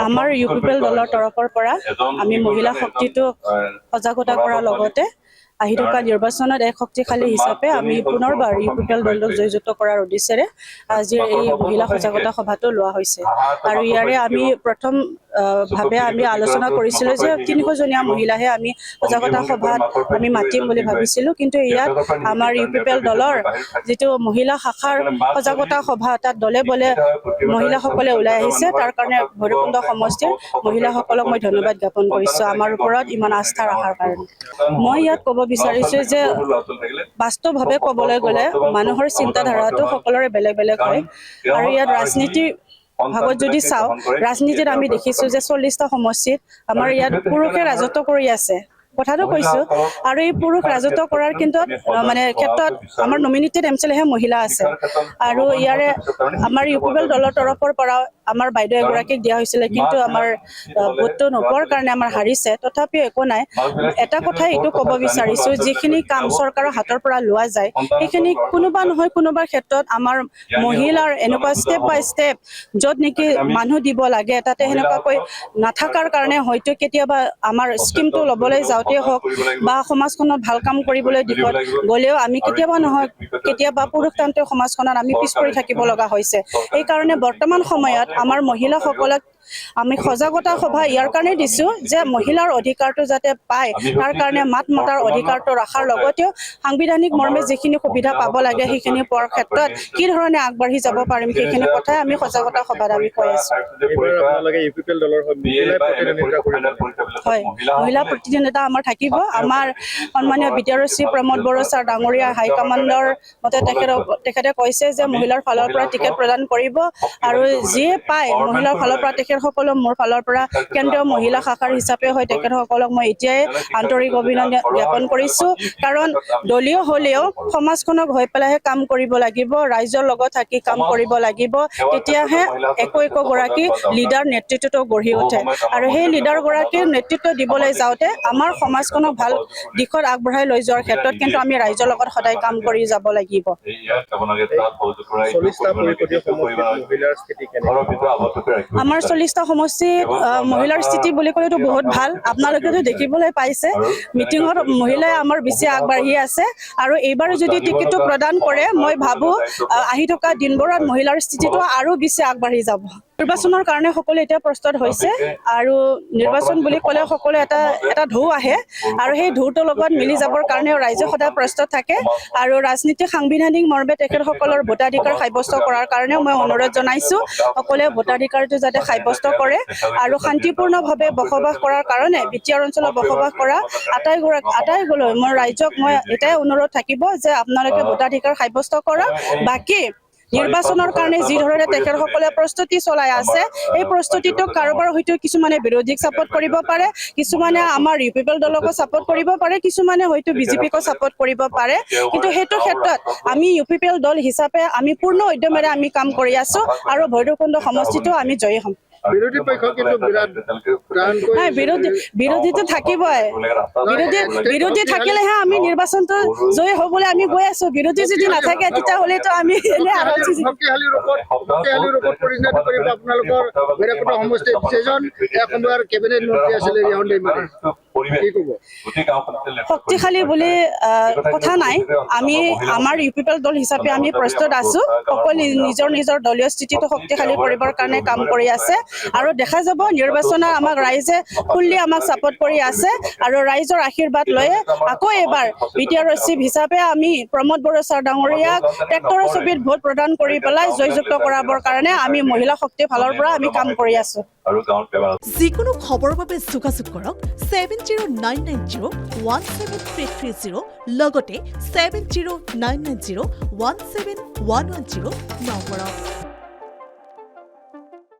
আমাৰ ইউপিপিএল দলৰ তৰফৰ পৰা আমি মহিলা শক্তিটো সজাগতা কৰাৰ লগতে আহি থকা নিৰ্বাচনত এক শক্তিশালী হিচাপে আমি পুনৰবাৰ ইউপিপিএল দলক জয়যুক্ত কৰাৰ উদ্দেশ্যেৰে আজিৰ এই মহিলা সজাগতা সভাটো লোৱা হৈছে আৰু ইয়াৰে আমি প্ৰথম ভাৱে আমি আলোচনা কৰিছিলোঁ যে ৩০০জনীয়া মহিলাহে আমি সজাগতা সভাত আমি মাতিম বুলি ভাবিছিলোঁ, কিন্তু ইয়াত আমাৰ ইউপিপিএল দলৰ যিটো মহিলা শাখাৰ সজাগতা সভা তাত দলে বলে মহিলাসকলে ওলাই আহিছে। তাৰ কাৰণে ভৈৰৱকুণ্ড সমষ্টিৰ মহিলাসকলক মই ধন্যবাদ জ্ঞাপন কৰিছোঁ আমাৰ ওপৰত ইমান আস্থা ৰখাৰ কাৰণে। মই ইয়াত ক'ব বিচাৰিছোঁ যে বাস্তৱভাৱে ক'বলৈ গ'লে মানুহৰ চিন্তাধাৰাটো সকলোৰে বেলেগ বেলেগ হয় আৰু ইয়াত ৰাজনীতি ভাগত যদি চাওঁ, ৰাজনীতিত আমি দেখিছোঁ যে ৪০টা সমষ্টিত আমাৰ ইয়াত পুৰুষে ৰাজত্ব কৰি আছে, কথাটো কৈছোঁ। আৰু এই পুৰুষ ৰাজত্ব কৰাৰ কিন্তু মানে ক্ষেত্ৰত আমাৰ নমিনেটেড এমচিলেহে মহিলা আছে আৰু ইয়াৰে আমাৰ ইউপিপিএল দলৰ তৰফৰ পৰা আমাৰ বাইদেউ এগৰাকীক দিয়া হৈছিলে, কিন্তু আমাৰ ভোটটো নোপোৱাৰ কাৰণে আমাৰ হাৰিছে। তথাপিও একো নাই, এটা কথাই এইটো ক'ব বিচাৰিছোঁ, যিখিনি কাম চৰকাৰৰ হাতৰ পৰা লোৱা যায় সেইখিনি কোনোবা নহয় কোনোবা ক্ষেত্ৰত আমাৰ মহিলাৰ এনেকুৱা ষ্টেপ বাই ষ্টেপ য'ত নেকি মানুহ দিব লাগে তাতে সেনেকুৱাকৈ নাথাকাৰ কাৰণে হয়তো কেতিয়াবা আমাৰ স্কিমটো ল'বলৈ যাওঁতে হওক বা সমাজখনত ভাল কাম কৰিবলৈ দিশত গ'লেও আমি কেতিয়াবা নহয় কেতিয়াবা পুৰুষতান্ত্ৰিক সমাজখনত আমি পিছ পৰি থাকিব লগা হৈছে। সেইকাৰণে বৰ্তমান সময়ত আমাৰ মহিলাসকলক আমি সজাগতা সভা ইয়াৰ কাৰণে দিছোঁ যে মহিলাৰ অধিকাৰটো যাতে পায়, তাৰ কাৰণে মাত মতাৰ অধিকাৰটো ৰখাৰ লগতেও সাংবিধানিক মৰ্মে যিখিনি সুবিধা পাব লাগে সেইখিনি পোৱাৰ ক্ষেত্ৰত কি ধৰণে আগবাঢ়ি যাব পাৰিম সেইখিনি কথাই আমি সজাগতা সভাত আমি কৈ আছোঁ। হয়, মহিলা প্ৰতিনিধিত্ব আমাৰ থাকিব। আমাৰ সন্মানীয় বিদ্যাশ্ৰী প্ৰমোদ বড়ো ছাৰ ডাঙৰীয়া হাইকমাণ্ডৰ মতে তেখেতে কৈছে যে মহিলাৰ ফালৰ পৰা টিকেট প্ৰদান কৰিব আৰু যিয়ে পায় মহিলাৰ ফালৰ পৰা তেখেতসকলক মোৰ ফালৰ পৰা কেন্দ্ৰীয় মহিলা শাখাৰ হিচাপে হয় তেখেতসকলক মই এতিয়াই আন্তৰিক অভিনন্দন জ্ঞাপন কৰিছোঁ। কাৰণ দলীয় হ'লেও সমাজখনক হৈ পেলাইহে কাম কৰিব লাগিব, ৰাইজৰ লগত থাকি কাম কৰিব লাগিব, তেতিয়াহে একোগৰাকী লিডাৰ নেতৃত্বটো গঢ়ি উঠে আৰু সেই লিডাৰগৰাকীৰ নেতৃত্ব দিবলৈ যাওঁতে আমাৰ সমাজখনক ভাল দিশত আগবঢ়াই লৈ যোৱাৰ ক্ষেত্ৰত কিন্তু আমি ৰাইজৰ লগত সদায় কাম কৰি যাব লাগিব। আমাৰ ৪০টা সমষ্টিত মহিলাৰ স্থিতি বুলি ক'লেতো বহুত ভাল, আপোনালোকেতো দেখিবলৈ পাইছে মিটিঙত মহিলাই আমাৰ বেছি আগবাঢ়ি আছে আৰু এইবাৰ যদি টিকেটটো প্ৰদান কৰে মই ভাবোঁ আহি থকা দিনবোৰত মহিলাৰ স্থিতিটো আৰু বেছি আগবাঢ়ি যাব। নিৰ্বাচনৰ কাৰণে সকলো এতিয়া প্ৰস্তুত হৈছে আৰু নিৰ্বাচন বুলি ক'লে সকলো এটা ঢৌ আহে আৰু সেই ঢৌটোৰ লগত মিলি যাবৰ কাৰণেও ৰাইজে সদায় প্ৰস্তুত থাকে আৰু ৰাজনীতি সাংবিধানিক মৰ্মে তেখেতসকলৰ ভোটাধিকাৰ সাব্যস্ত কৰাৰ কাৰণেও মই অনুৰোধ জনাইছোঁ সকলোৱে ভোটাধিকাৰটো যাতে সাব্যস্ত কৰে আৰু শান্তিপূৰ্ণভাৱে বসবাস কৰাৰ কাৰণে বিটিআৰ অঞ্চলত বসবাস কৰা আটাইলৈ মই ৰাইজক মই এটাই অনুৰোধ থাকিব যে আপোনালোকে ভোটাধিকাৰ সাব্যস্ত কৰা। বাকী নিৰ্বাচনৰ কাৰণে যি ধৰণে তেখেতসকলে প্ৰস্তুতি চলাই আছে এই প্ৰস্তুতিটোক কাৰোবাৰ হয়তো কিছুমানে বিৰোধীক ছাপোৰ্ট কৰিব পাৰে, কিছুমানে আমাৰ ইউপিপিএল দলকো ছাপোৰ্ট কৰিব পাৰে, কিছুমানে হয়তো বিজেপিকো ছাপোৰ্ট কৰিব পাৰে, কিন্তু সেইটো ক্ষেত্ৰত আমি ইউপিপিএল দল হিচাপে আমি পূৰ্ণ উদ্যমেৰে আমি কাম কৰি আছোঁ আৰু ভৈৰৱকুণ্ড সমষ্টিটো আমি জয়ী হ'ম। বিৰোধীটো থাকিবই, বিৰোধী থাকিলেহে আমি নিৰ্বাচনটো জয়ী হ'বলৈ আমি গৈ আছো। বিৰোধী যদি নাথাকে তেতিয়াহ'লেতো আমি শক্তিশালী বুলি কথা নাই, আমি আমাৰ ইউপিপিএল দল হিচাপে আমি প্ৰস্তুত আছোঁ। সকলো নিজৰ দলীয় স্থিতিটো শক্তিশালী কৰিবৰ কাৰণে কাম কৰি আছে আৰু দেখা যাব নিৰ্বাচনত আমাক ৰাইজে ফুল্লি আমাক ছাপোৰ্ট কৰি আছে আৰু ৰাইজৰ আশীৰ্বাদ লৈ আকৌ এবাৰ বিটিআৰ চিফ হিচাপে আমি প্ৰমোদ বড়ো ছাৰ ডাঙৰীয়াক ট্ৰেক্টৰৰ ছবিত ভোট প্ৰদান কৰি পেলাই জয়যুক্ত কৰাবৰ কাৰণে আমি মহিলা শক্তিৰ ফালৰ পৰা আমি কাম কৰি আছোঁ। যিকোনো খবৰৰ বাবে যোগাযোগ কৰক 7099017330 লগতে 7099017110 নম্বৰত।